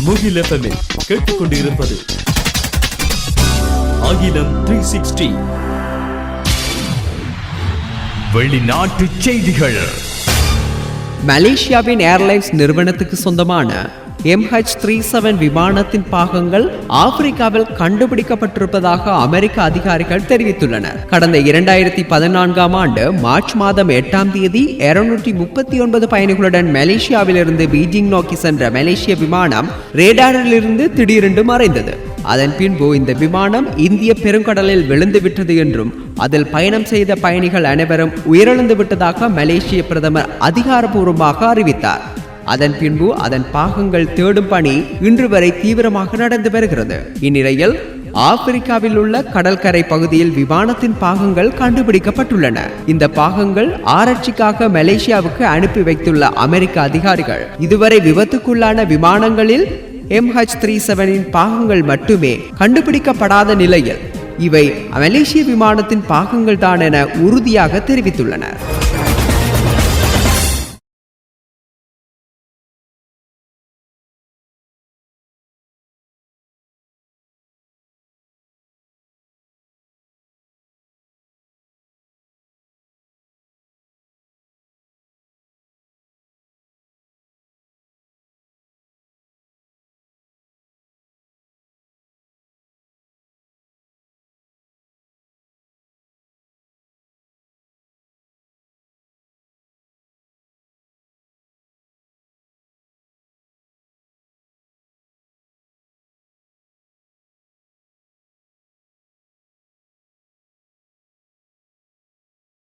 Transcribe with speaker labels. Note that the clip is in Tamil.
Speaker 1: முகில் FM கேட்டுக்கொண்டிருப்பது அகிலம் 360. வெளிநாட்டு செய்திகள்.
Speaker 2: மலேசியாவின் ஏர்லைன்ஸ் நிறுவனத்துக்கு சொந்தமான MH370 விமானத்தின் பாகங்கள் ஆப்பிரிக்காவில் கண்டுபிடிக்கப்பட்டிருப்பதாக அமெரிக்க அதிகாரிகள் தெரிவித்துள்ளனர். கடந்த 2014ஆம் ஆண்டு மார்ச் மாதம் 8ஆம் தேதி 239 பயணிகளுடன் மலேசியாவிலிருந்து பீஜிங் நோக்கி சென்ற மலேசிய விமானம் ரேடாரிலிருந்து திடீரென்று மறைந்தது. அதன் பின்பு இந்த விமானம் இந்திய பெருங்கடலில் விழுந்து விட்டது என்றும் அதில் பயணம் செய்த பயணிகள் அனைவரும் உயிரிழந்து விட்டதாக மலேசிய பிரதமர் அதிகாரப்பூர்வமாக அறிவித்தார். அதன் பின்பு அதன் பாகங்கள் தேடும் பணி இன்று வரை தீவிரமாக நடந்து வருகிறது. இந்நிலையில் ஆப்பிரிக்காவில் உள்ள கடற்கரை பகுதியில் விமானத்தின் பாகங்கள் கண்டுபிடிக்கப்பட்டுள்ளன. இந்த பாகங்கள் ஆராய்ச்சிக்காக மலேசியாவுக்கு அனுப்பி வைத்துள்ள அமெரிக்க அதிகாரிகள் இதுவரை விபத்துக்குள்ளான விமானங்களில் MH370 பாகங்கள் மட்டுமே கண்டுபிடிக்கப்படாத நிலையில் இவை மலேசிய விமானத்தின் பாகங்கள் தான் என உறுதியாக தெரிவித்துள்ளனர்.